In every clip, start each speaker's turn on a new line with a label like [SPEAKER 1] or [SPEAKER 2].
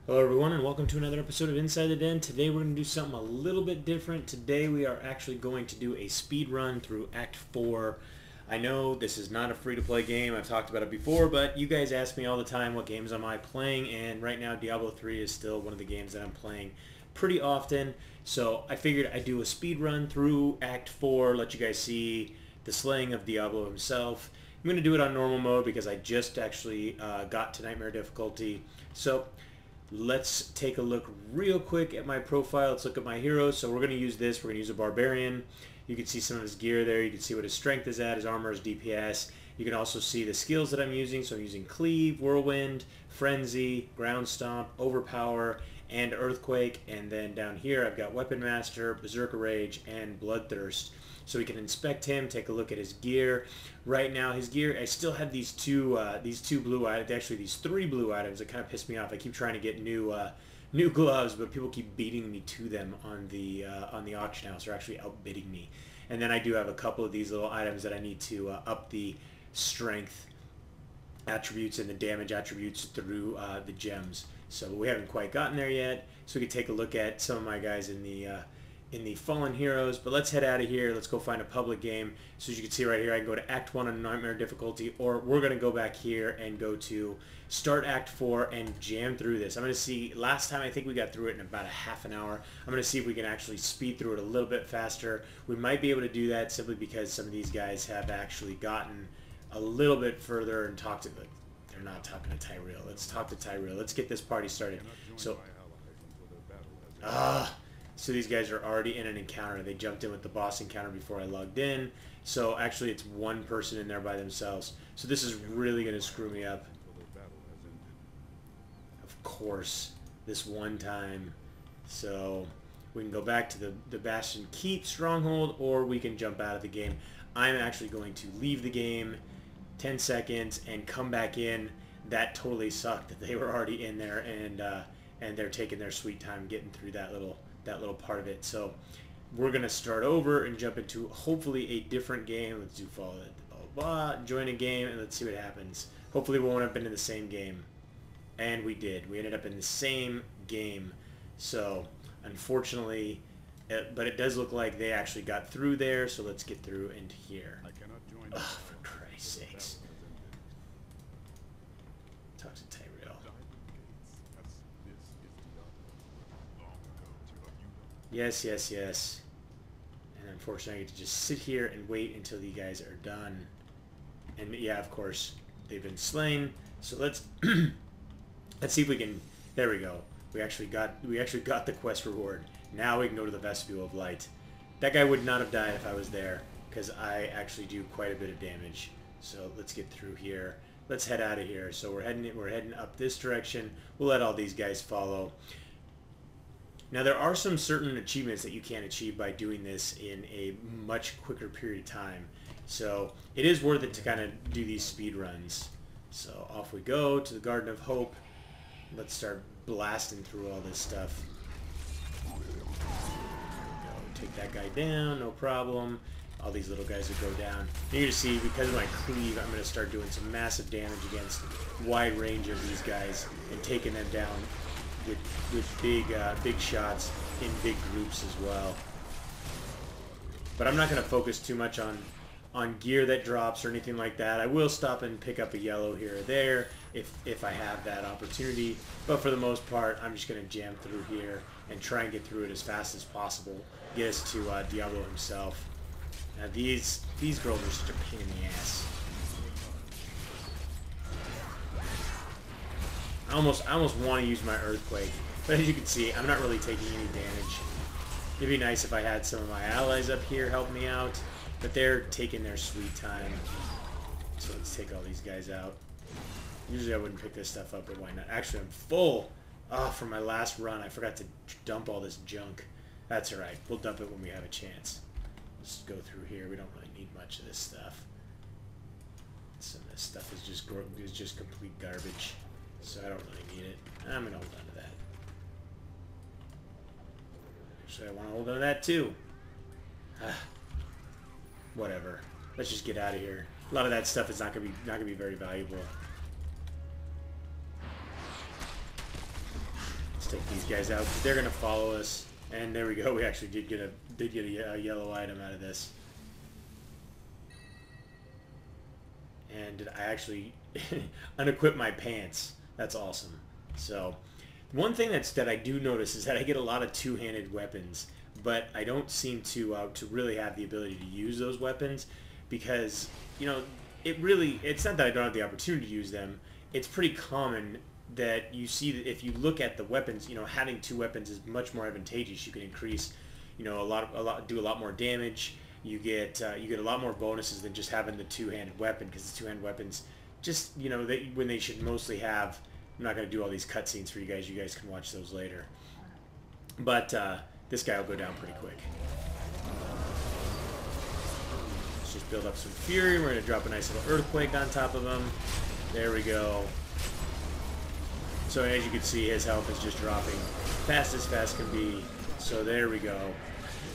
[SPEAKER 1] Hello everyone and welcome to another episode of Inside the Den. Today we're going to do something a little bit different. Today we are actually going to do a speed run through Act 4. I know this is not a free-to-play game, I've talked about it before, but you guys ask me all the time what games am I playing, and right now Diablo 3 is still one of the games that I'm playing pretty often. So I figured I'd do a speed run through Act 4, let you guys see the slaying of Diablo himself. I'm going to do it on normal mode because I just actually got to Nightmare difficulty. So let's take a look real quick at my profile. Let's look at my heroes. So we're going to use this. We're going to use a Barbarian. You can see some of his gear there. You can see what his strength is at, his armor, his DPS. You can also see the skills that I'm using. So I'm using Cleave, Whirlwind, Frenzy, Ground Stomp, Overpower, and Earthquake. And then down here I've got Weapon Master, Berserker Rage, and Bloodthirst. So we can inspect him, take a look at his gear. Right now, his gear, I still have these two blue items, actually these three blue items that kind of piss me off. I keep trying to get new gloves, but people keep beating me to them on the auction house. They're actually outbidding me. And then I do have a couple of these little items that I need to up the strength attributes and the damage attributes through the gems. So we haven't quite gotten there yet. So we can take a look at some of my guys in the Fallen Heroes, but let's head out of here. Let's go find a public game. So as you can see right here, I can go to Act 1 on Nightmare difficulty, or we're going to go back here and go to Start Act 4 and jam through this. I'm going to see, last time I think we got through it in about a half an hour. I'm going to see if we can actually speed through it a little bit faster. We might be able to do that simply because some of these guys have actually gotten a little bit further and talked to, like, they're not talking to Tyrell. Let's talk to Tyrell. Let's get this party started. So, so these guys are already in an encounter. They jumped in with the boss encounter before I logged in. So actually it's one person in there by themselves. So this is really going to screw me up. Of course, this one time. So we can go back to the Bastion Keep Stronghold, or we can jump out of the game. I'm actually going to leave the game 10 seconds and come back in. That totally sucked that they were already in there, and they're taking their sweet time getting through that little part of it. So we're gonna start over and jump into hopefully a different game. Let's do follow it, blah, blah, join a game, and let's see what happens. Hopefully we won't have been in the same game, and we did. We ended up in the same game. So unfortunately, but it does look like they actually got through there. So let's get through into here. Oh, for Christ's sakes! Talk to Tyrell. Yes, yes, yes. And unfortunately, I get to just sit here and wait until you guys are done. And yeah, of course, they've been slain. So let's let's see if we can. There we go. We actually got the quest reward. Now we can go to the Vestibule of Light. That guy would not have died if I was there, because I actually do quite a bit of damage. So let's get through here. Let's head out of here. So we're heading up this direction. We'll let all these guys follow. Now there are some certain achievements that you can achieve by doing this in a much quicker period of time. So it is worth it to kind of do these speed runs. So off we go to the Garden of Hope. Let's start blasting through all this stuff. There we go. Take that guy down, no problem. All these little guys would go down. You're going to see, because of my cleave, I'm going to start doing some massive damage against a wide range of these guys and taking them down with big shots in big groups as well. But I'm not going to focus too much on gear that drops or anything like that. I will stop and pick up a yellow here or there if I have that opportunity. But for the most part, I'm just going to jam through here and try and get through it as fast as possible. Get us to Diablo himself. Now these girls are such a pain in the ass. I almost want to use my Earthquake, but as you can see, I'm not really taking any damage. It'd be nice if I had some of my allies up here help me out, but they're taking their sweet time. So let's take all these guys out. Usually I wouldn't pick this stuff up, but why not? Actually, I'm full. From my last run, I forgot to dump all this junk. That's alright. We'll dump it when we have a chance. Let's go through here. We don't really need much of this stuff. Some of this stuff is just complete garbage. So I don't really need it. I'm going to hold on to that. Actually, I want to hold on to that too. Whatever. Let's just get out of here. A lot of that stuff is not going to be very valuable. take these guys out. They're gonna follow us, and there we go. We actually did get a yellow item out of this. And did I actually unequip my pants? That's awesome. So one thing that I do notice is that I get a lot of two-handed weapons, but I don't seem to really have the ability to use those weapons because, you know, it's not that I don't have the opportunity to use them. It's pretty common that you see that if you look at the weapons, you know, having two weapons is much more advantageous. You can increase, you know, do a lot more damage. You get a lot more bonuses than just having the two-handed weapon, because the two-handed weapons just, you know, when they should mostly have. I'm not going to do all these cutscenes for you guys. You guys can watch those later. But this guy will go down pretty quick. Let's just build up some fury. We're going to drop a nice little earthquake on top of him. There we go. So as you can see, his health is just dropping fast as fast can be. So there we go.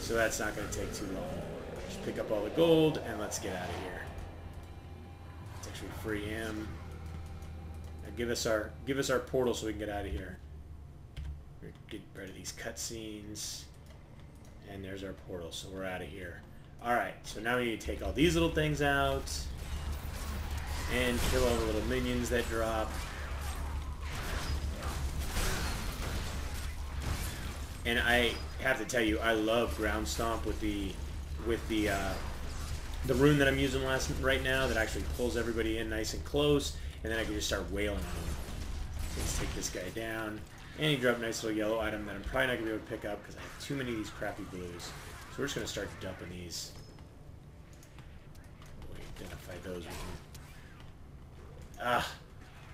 [SPEAKER 1] So that's not going to take too long. Just pick up all the gold and let's get out of here. Let's actually free him. Give us our portal so we can get out of here. Get rid of these cutscenes. And there's our portal, so we're out of here. Alright, so now we need to take all these little things out. And kill all the little minions that drop. And I have to tell you, I love Ground Stomp with the rune that I'm using right now that actually pulls everybody in nice and close. And then I can just start wailing on him. So let's take this guy down. And he dropped a nice little yellow item that I'm probably not going to be able to pick up because I have too many of these crappy blues. So we're just going to start dumping these. We identify those.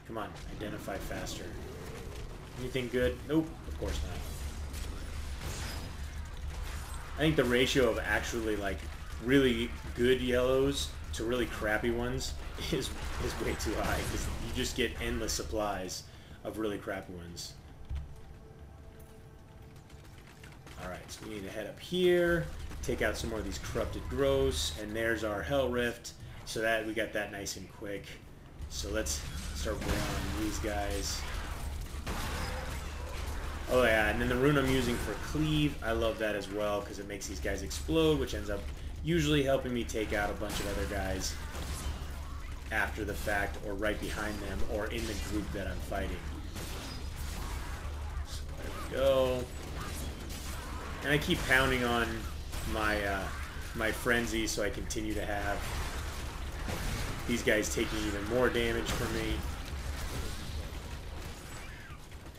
[SPEAKER 1] Come on. Identify faster. Anything good? Nope. Of course not. I think the ratio of actually, like, really good yellows to really crappy ones is way too high, because you just get endless supplies of really crappy ones. Alright, so we need to head up here, take out some more of these corrupted growths, and there's our Hell Rift, so that we got that nice and quick. So let's start working on these guys. Oh yeah, and then the rune I'm using for Cleave, I love that as well, because it makes these guys explode, which ends up usually helping me take out a bunch of other guys after the fact, or right behind them, or in the group that I'm fighting. So there we go. And I keep pounding on my my frenzy, so I continue to have these guys taking even more damage from me.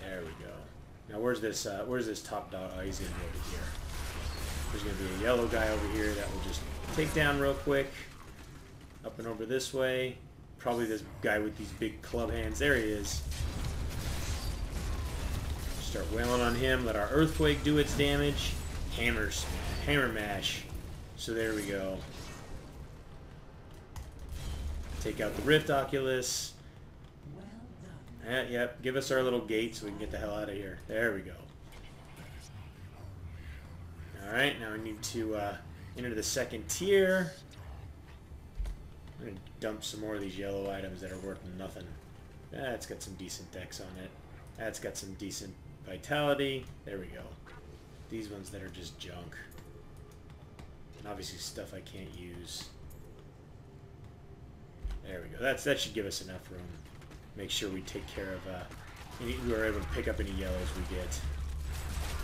[SPEAKER 1] There we go. Now where's this top dog? Oh, he's gonna be over here. There's gonna be a yellow guy over here that will just take down real quick. Up and over this way. Probably this guy with these big club hands. There he is. Start wailing on him. Let our earthquake do its damage. Hammer mash. So there we go. Take out the Rift Oculus. Yep, give us our little gate so we can get the hell out of here. There we go. Alright, now we need to enter the second tier. I'm going to dump some more of these yellow items that are worth nothing. That's got some decent dex on it. That's got some decent vitality. There we go. These ones that are just junk. And obviously stuff I can't use. There we go. That should give us enough room. Make sure we take care of we are able to pick up any yellows we get.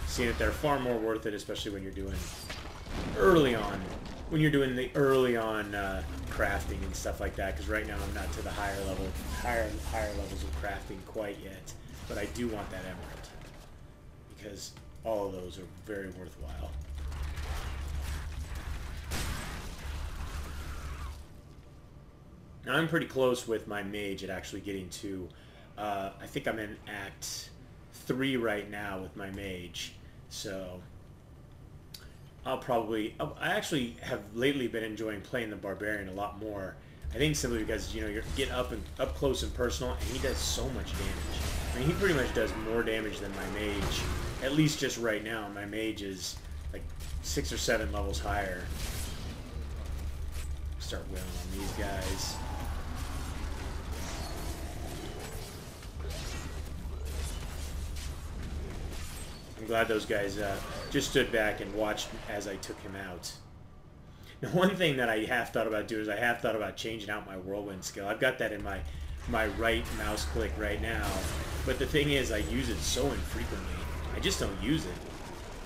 [SPEAKER 1] Seeing that they're far more worth it, especially when you're doing early on. When you're doing the early on crafting and stuff like that, because right now I'm not to the higher levels of crafting quite yet, but I do want that emerald because all of those are very worthwhile. Now I'm pretty close with my mage at actually getting to. I think I'm in Act 3 right now with my mage, so. I actually have lately been enjoying playing the Barbarian a lot more. I think simply because, you know, you're getting up close and personal, and he does so much damage. I mean, he pretty much does more damage than my mage, at least just right now. My mage is like 6 or 7 levels higher. Start wailing on these guys. I'm glad those guys just stood back and watched as I took him out. Now, one thing that I have thought about doing is I have thought about changing out my whirlwind skill. I've got that in my right mouse click right now, but the thing is I use it so infrequently. I just don't use it.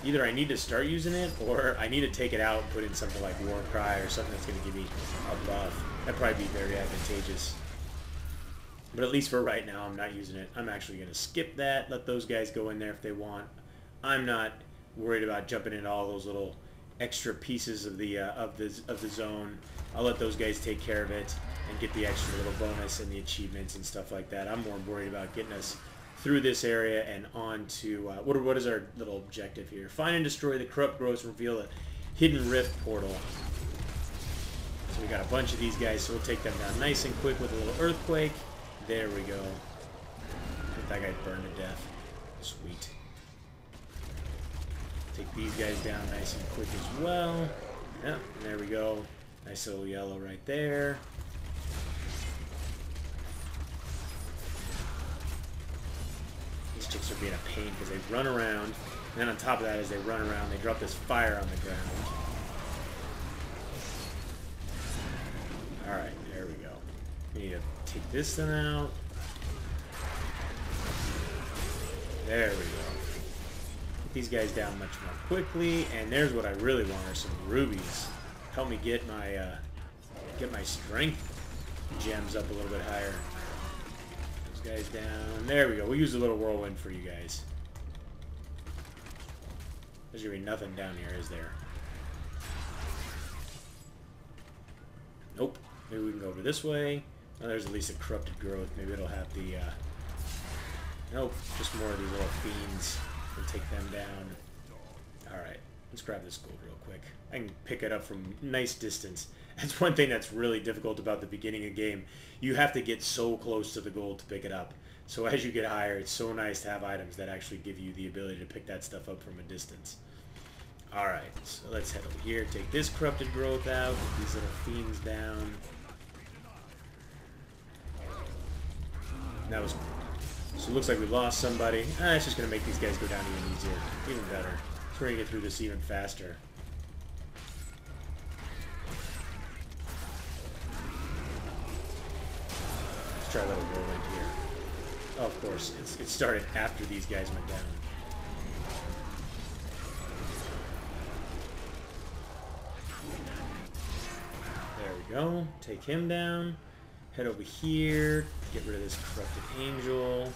[SPEAKER 1] Either I need to start using it, or I need to take it out and put in something like War Cry or something that's going to give me a buff. That'd probably be very advantageous. But at least for right now, I'm not using it. I'm actually going to skip that, let those guys go in there if they want. I'm not worried about jumping into all those little extra pieces of the zone. I'll let those guys take care of it and get the extra little bonus and the achievements and stuff like that. I'm more worried about getting us through this area and on to what is our little objective here? Find and destroy the corrupt growths, reveal a hidden rift portal. So we got a bunch of these guys, so we'll take them down nice and quick with a little earthquake. There we go. That guy burned to death. Sweet. Take these guys down nice and quick as well. Yep, and there we go. Nice little yellow right there. These chicks are being a pain because they run around, and then on top of that, as they run around, they drop this fire on the ground. Alright, there we go. We need to take this thing out. There we go. Get these guys down much more quickly, and there's what I really want are some rubies. Help me get my strength gems up a little bit higher. Those guys down. There we go. We'll use a little whirlwind for you guys. There's gonna be nothing down here, is there? Nope. Maybe we can go over this way. Oh, there's at least a corrupted growth. Maybe it'll have the... Nope, just more of these little fiends. We'll take them down. Alright, let's grab this gold real quick. I can pick it up from nice distance. That's one thing that's really difficult about the beginning of the game. You have to get so close to the gold to pick it up. So as you get higher, it's so nice to have items that actually give you the ability to pick that stuff up from a distance. Alright, so let's head over here. Take this corrupted growth out. Get these little fiends down. That was... So it looks like we lost somebody. It's just going to make these guys go down even easier. Even better. So we're going to get through this even faster. Let's try a little whirlwind here. Oh, of course. It started after these guys went down. There we go. Take him down. Head over here, get rid of this corrupted angel.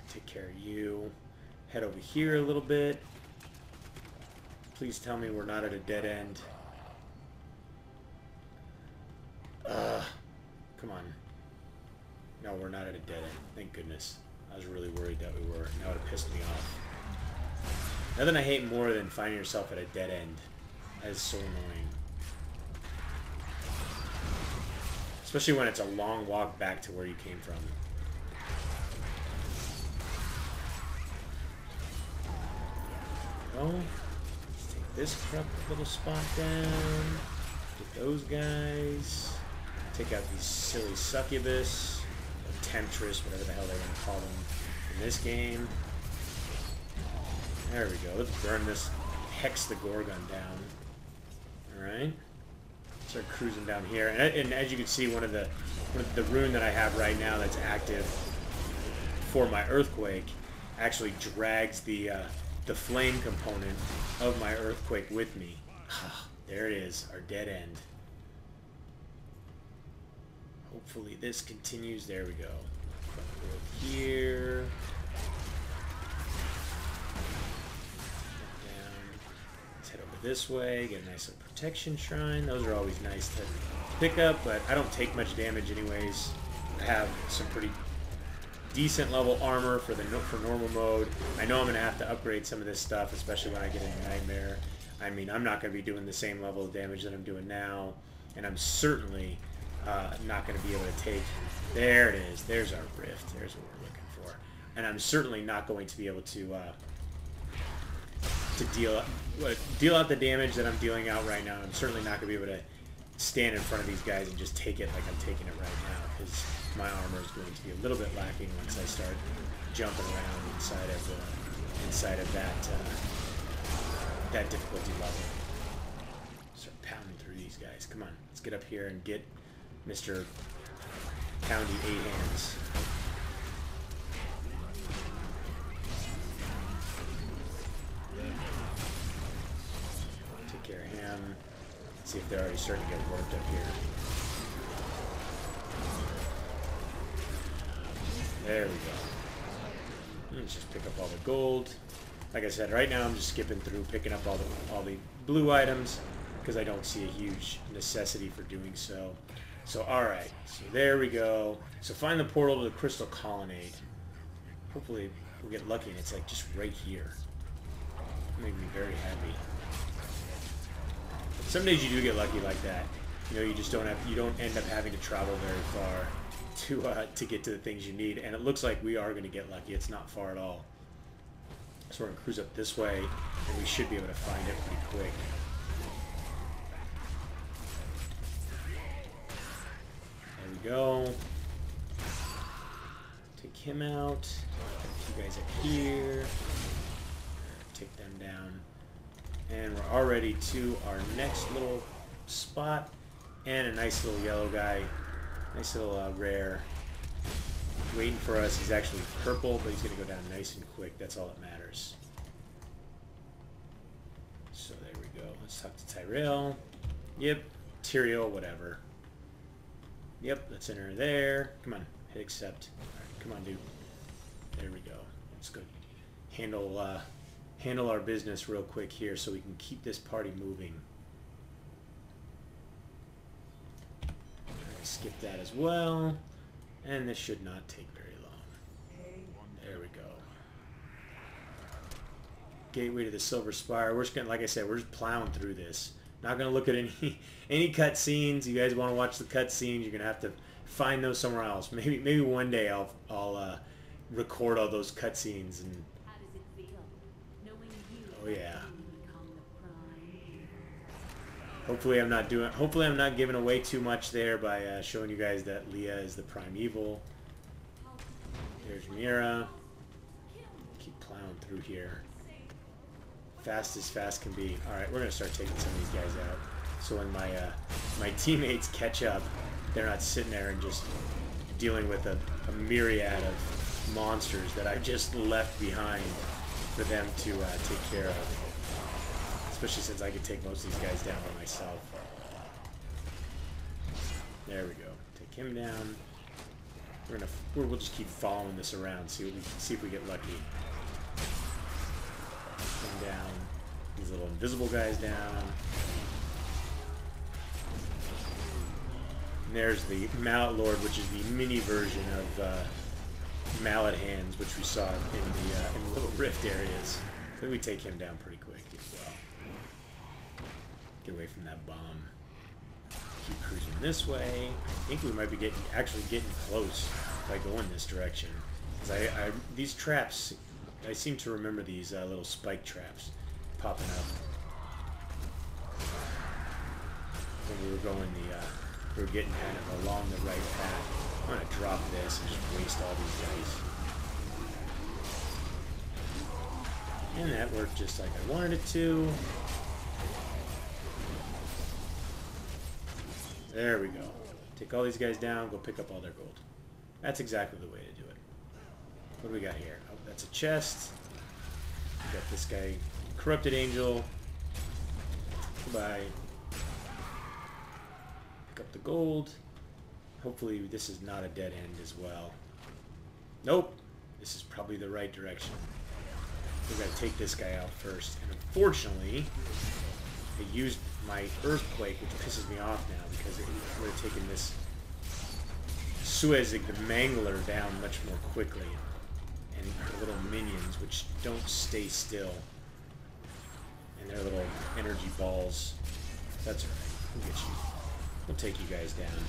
[SPEAKER 1] Take care of you. Head over here a little bit. Please tell me we're not at a dead end. Come on. No, we're not at a dead end. Thank goodness. I was really worried that we were. That would have pissed me off. Nothing I hate more than finding yourself at a dead end. That is so annoying. Especially when it's a long walk back to where you came from. Oh, let's take this corrupt little spot down. Get those guys. Take out these silly succubus, or temptress, whatever the hell they want to call them in this game. There we go. Let's burn this Hex the Gorgon down. Alright. Start cruising down here, and as you can see, one of the rune that I have right now that's active for my earthquake actually drags the flame component of my earthquake with me. There it is, our dead end. Hopefully this continues. There we go. Go here. This way, get a nice little protection shrine. Those are always nice to pick up, but I don't take much damage anyways. I have some pretty decent level armor for normal mode. I know I'm going to have to upgrade some of this stuff, especially when I get into Nightmare. I mean, I'm not going to be doing the same level of damage that I'm doing now, and I'm certainly not going to be able to take... There it is. There's our rift. There's what we're looking for. And I'm certainly not going to be able to deal out the damage that I'm dealing out right now. I'm certainly not going to be able to stand in front of these guys and just take it like I'm taking it right now, because my armor is going to be a little bit lacking once I start jumping around inside of that difficulty level. Start pounding through these guys. Come on, let's get up here and get Mr. Poundy 8 hands. Take care of him. See if they're already starting to get worked up here. There we go. Let's just pick up all the gold. Like I said, right now I'm just skipping through, picking up all the blue items, because I don't see a huge necessity for doing so. So alright, so there we go. So find the portal to the Crystal Colonnade. Hopefully we'll get lucky and it's like just right here. It'll make me very happy. Some days you do get lucky like that. You know, you just don't end up having to travel very far to get to the things you need. And it looks like we are going to get lucky. It's not far at all. So we're going to cruise up this way, and we should be able to find it pretty quick. There we go. Take him out. Got 2 guys up here. Take them down. And we're already to our next little spot. And a nice little yellow guy. Nice little rare. Waiting for us. He's actually purple, but he's going to go down nice and quick. That's all that matters. So there we go. Let's talk to Tyrell. Yep. Tyrael, whatever. Yep, let's enter there. Come on. Hit accept. All right, come on, dude. There we go. Let's go handle our business real quick here so we can keep this party moving. Skip that as well. And this should not take very long. There we go. Gateway to the Silver Spire. We're just gonna, like I said, we're just plowing through this. Not gonna look at any cutscenes. You guys want to watch the cutscenes? You're gonna have to find those somewhere else. Maybe one day I'll record all those cutscenes and. Oh yeah. Hopefully I'm not giving away too much there by showing you guys that Leah is the primeval. There's Mira. Keep plowing through here. Fast as fast can be. Alright, we're going to start taking some of these guys out. So when my teammates catch up, they're not sitting there and just dealing with a myriad of monsters that I've just left behind for them to take care of. Especially since I could take most of these guys down by myself. There we go. Take him down. We'll just keep following this around. See if we get lucky. Come down. These little invisible guys down. And there's the Mallet Lord, which is the mini version of Mallet Hands, which we saw in the little rift areas. I think we take him down pretty quick as well. Get away from that bomb. Keep cruising this way. I think we might be actually getting close by going this direction. Because these traps, I seem to remember these little spike traps popping up when we were going we were getting kind of along the right path. I'm gonna drop this and just waste all these guys. And that worked just like I wanted it to. There we go. Take all these guys down, go pick up all their gold. That's exactly the way to do it. What do we got here? Oh, that's a chest. We got this guy, Corrupted Angel. Goodbye. Pick up the gold. Hopefully this is not a dead end as well. Nope. This is probably the right direction. We gotta take this guy out first. And unfortunately, I used my Earthquake, which pisses me off now because it would have taken this Suezig, the Mangler, down much more quickly. And her little minions, which don't stay still. And their little energy balls. That's alright. We'll get you. We'll take you guys down.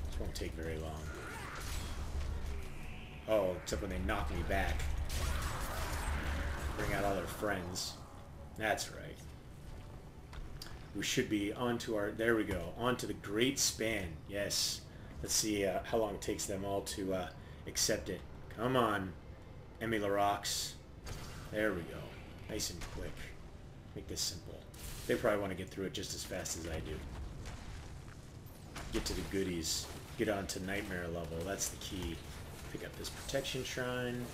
[SPEAKER 1] This won't take very long. Oh, except when they knock me back. Bring out all their friends. That's right. we should be onto our, there we go, onto the Great Span. Yes. Let's see how long it takes them all to accept it. Come on, Emmy LaRocks. There we go. Nice and quick. Make this simple. They probably want to get through it just as fast as I do. Get to the goodies. Get on to Nightmare level. That's the key. Pick up this Protection Shrine.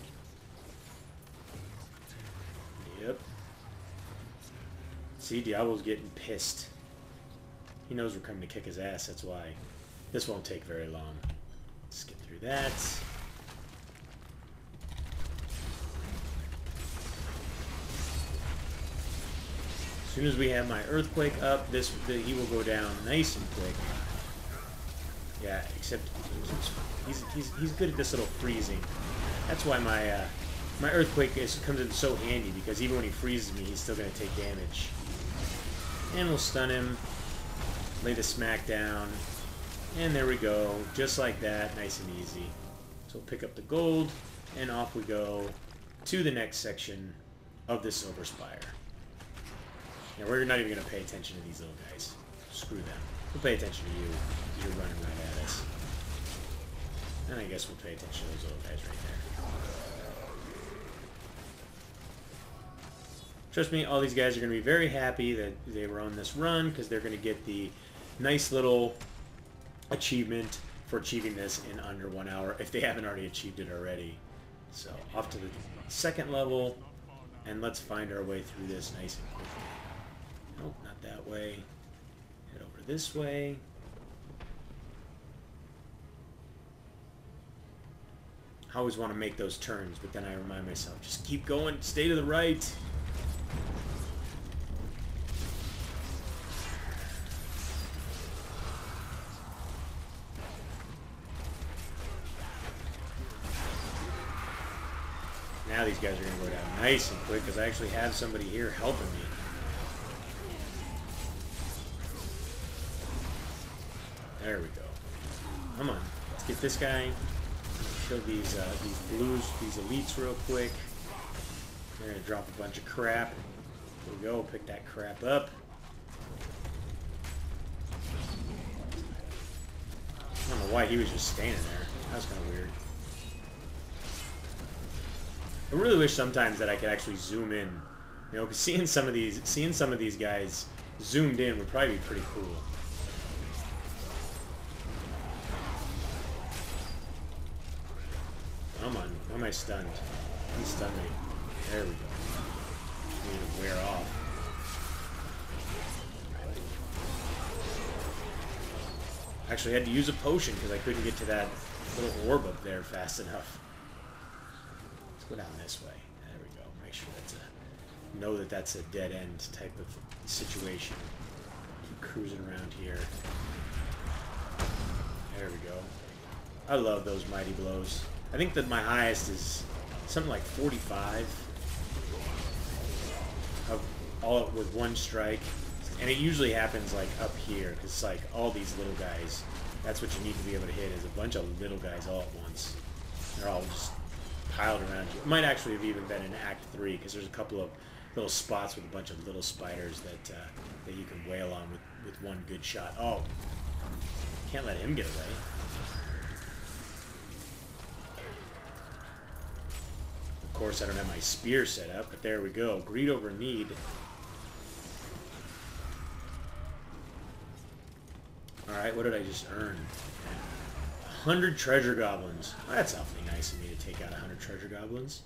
[SPEAKER 1] Yep. See, Diablo's getting pissed. He knows we're coming to kick his ass, that's why. This won't take very long. Let's get through that. As soon as we have my Earthquake up, he will go down nice and quick. Yeah, except he's good at this little freezing. That's why my Earthquake comes in so handy, because even when he freezes me, he's still going to take damage. And we'll stun him, lay the smack down, and there we go, just like that, nice and easy. So we'll pick up the gold, and off we go to the next section of the Silver Spire. Now we're not even going to pay attention to these little guys. Screw them. We'll pay attention to you, because you're running right at us. And I guess we'll pay attention to those little guys right there. Trust me, all these guys are going to be very happy that they were on this run, because they're going to get the nice little achievement for achieving this in under 1 hour, if they haven't already achieved it already. So, off to the second level, and let's find our way through this nice and quickly. Nope, not that way. Head over this way. I always want to make those turns, but then I remind myself, just keep going, stay to the right. Now these guys are going to go down nice and quick, because I actually have somebody here helping me. There we go. Come on, let's get this guy. Kill these blues, these elites real quick. They're going to drop a bunch of crap. There we go, pick that crap up. I don't know why he was just standing there. That was kind of weird. I really wish sometimes that I could actually zoom in, you know, because seeing some of these guys zoomed in would probably be pretty cool. Come on, why am I stunned? He stunned me. There we go. Need to wear off. Actually, I had to use a potion because I couldn't get to that little orb up there fast enough. Go down this way. There we go. Make sure that's know that that's a dead end type of situation. Keep cruising around here. There we go. I love those mighty blows. I think that my highest is something like 45 of all with one strike, and it usually happens like up here, because it's like all these little guys. That's what you need to be able to hit, is a bunch of little guys all at once. They're all just piled around you. It might actually have even been in Act 3, because there's a couple of little spots with a bunch of little spiders that that you can wail on with one good shot. Oh, can't let him get away. Of course, I don't have my spear set up, but there we go. Greed over need. Alright, what did I just earn? 100 treasure goblins. Well, that's awfully nice of me to take out 100 treasure goblins.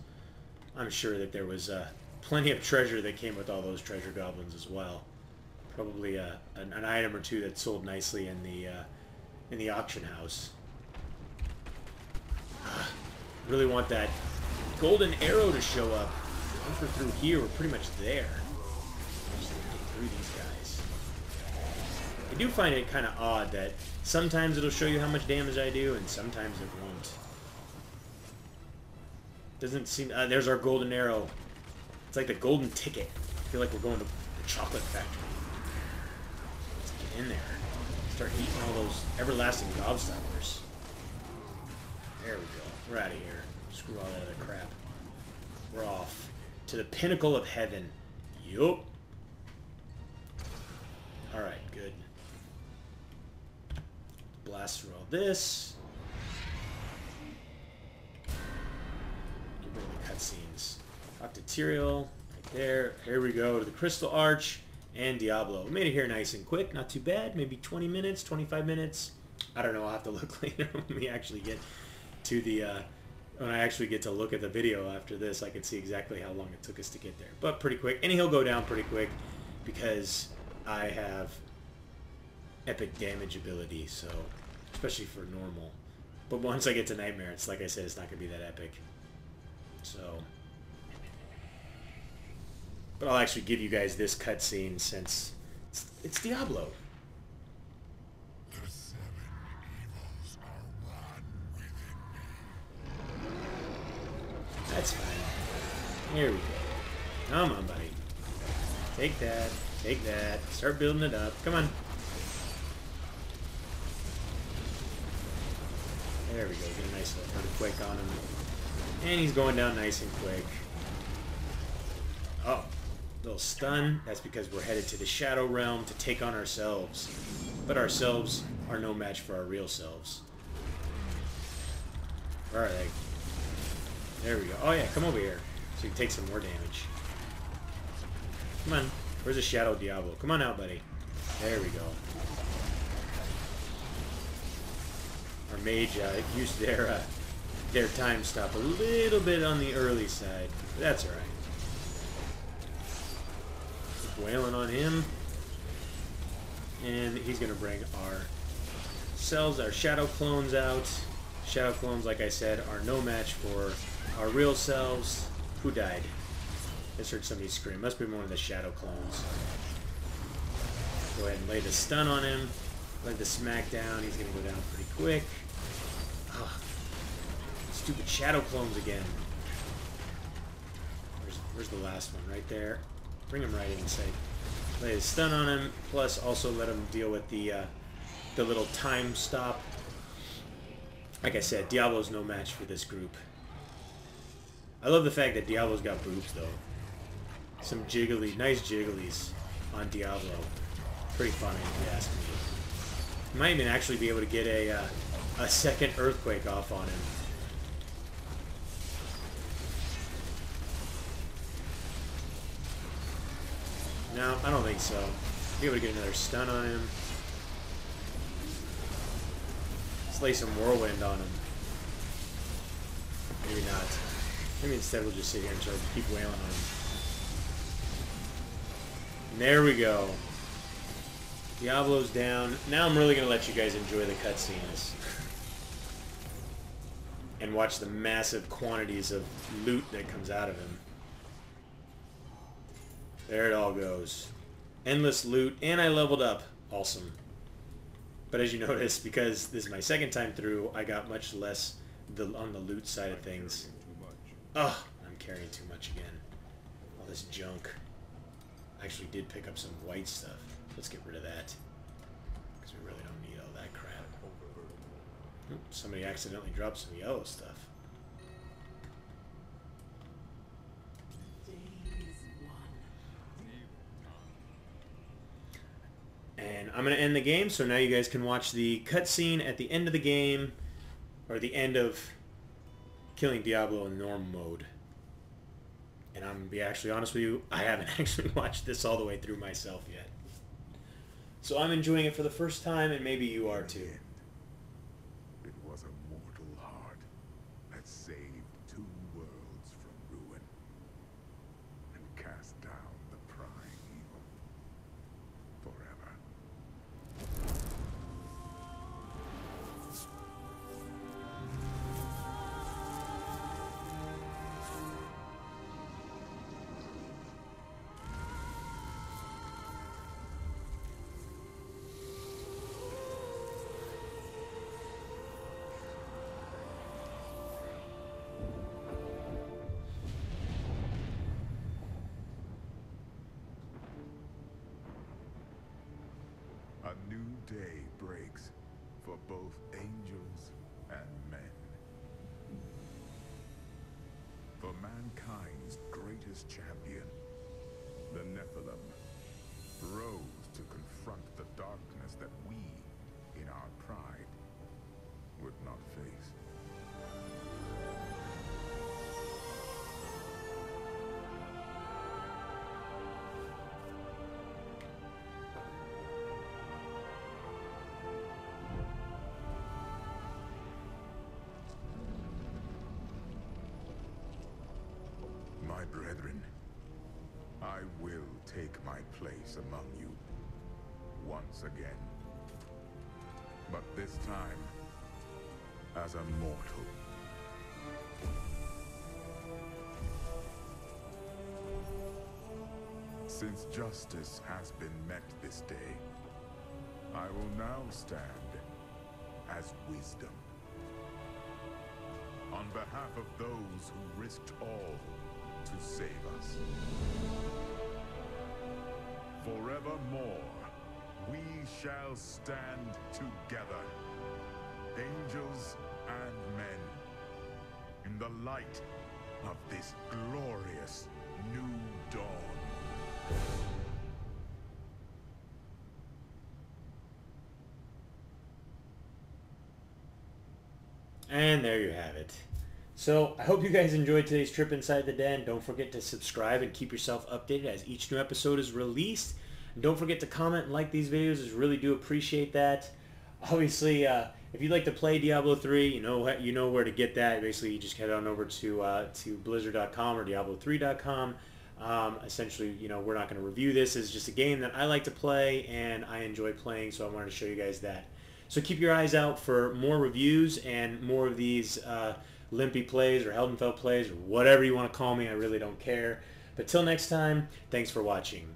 [SPEAKER 1] I'm sure that there was plenty of treasure that came with all those treasure goblins as well. Probably an item or two that sold nicely in the auction house. Really want that golden arrow to show up. Once we're through here, we're pretty much there. Just get through these guys. I do find it kind of odd that sometimes it'll show you how much damage I do, and sometimes it won't. Doesn't seem... there's our golden arrow. It's like the golden ticket. I feel like we're going to the chocolate factory. Let's get in there. Start eating all those everlasting gobstoppers. There we go. We're out of here. Screw all that other crap. We're off to the pinnacle of heaven. Yup. blast through all this. Get rid of the cutscenes. Talk to Tyrael. Right there. Here we go to the Crystal Arch and Diablo. We made it here nice and quick. Not too bad. Maybe 20 minutes, 25 minutes. I don't know. I'll have to look later when we actually get to the... when I actually get to look at the video after this, I can see exactly how long it took us to get there. But pretty quick. And he'll go down pretty quick because I have epic damage ability, so especially for normal. But once I get to Nightmare, it's like I said, it's not going to be that epic. So... But I'll actually give you guys this cutscene since it's Diablo.
[SPEAKER 2] The seven evils are one within me.
[SPEAKER 1] That's fine. Here we go. Come on, buddy. Take that. Take that. Start building it up. Come on. There we go. Get a nice little earthquake on him. And he's going down nice and quick. Oh. Little stun. That's because we're headed to the Shadow Realm to take on ourselves. But ourselves are no match for our real selves. Where are they? There we go. Oh yeah, come over here. So you can take some more damage. Come on. Where's the Shadow Diablo? Come on out, buddy. There we go. Our mage used their time stop a little bit on the early side. But that's alright. Wailing on him, and he's gonna bring our shadow clones out. Shadow clones, like I said, are no match for our real selves. Who died? Just heard somebody scream. Must be one of the shadow clones. Go ahead and lay the stun on him. Lay the smack down. He's gonna go down pretty quick. Ugh. Stupid shadow clones again. Where's the last one? Right there. Bring him right inside. Lay a stun on him, plus also let him deal with the little time stop. Like I said, Diablo's no match for this group. I love the fact that Diablo's got boobs, though. Some jiggly, nice jigglies on Diablo. Pretty funny, if you ask me. You might even actually be able to get a second earthquake off on him. No, I don't think so. Be able to get another stun on him. Let's lay some whirlwind on him. Maybe not. Maybe instead we'll just sit here and try to keep wailing on him. And there we go. Diablo's down. Now I'm really going to let you guys enjoy the cutscenes. And watch the massive quantities of loot that comes out of him. There it all goes. Endless loot, and I leveled up. Awesome. But as you notice, because this is my second time through, I got much less on the loot side of things. Ugh, I'm carrying too much again. All this junk. I actually did pick up some white stuff. Let's get rid of that. Because we really don't need all that crap. Oop, somebody accidentally dropped some yellow stuff. And I'm going to end the game, so now you guys can watch the cutscene at the end of the game, or the end of killing Diablo in normal mode. And I'm going to be actually honest with you, I haven't actually watched this all the way through myself yet. So I'm enjoying it for the first time, and maybe you are too.
[SPEAKER 2] It was a mortal heart that saved 2 worlds from ruin and cast down the prime evil forever. A new day breaks for both angels and men. For mankind's greatest champion, the Nephilim, rose to confront the darkness that we, in our pride, my brethren, I will take my place among you once again. But this time, as a mortal. Since justice has been met this day, I will now stand as wisdom. On behalf of those who risked all to save us. Forevermore, we shall stand together, angels and men, in the light of this glorious new dawn.
[SPEAKER 1] And there you have it. So I hope you guys enjoyed today's trip inside the den. Don't forget to subscribe and keep yourself updated as each new episode is released. And don't forget to comment and like these videos. I really do appreciate that. Obviously, if you'd like to play Diablo 3, you know where to get that. Basically, you just head on over to Blizzard.com or Diablo3.com. Essentially, we're not going to review this. It's just a game that I like to play and I enjoy playing, so I wanted to show you guys that. So keep your eyes out for more reviews and more of these Limpy plays or Heldenfeld plays or whatever you want to call me. I really don't care. But till next time, thanks for watching.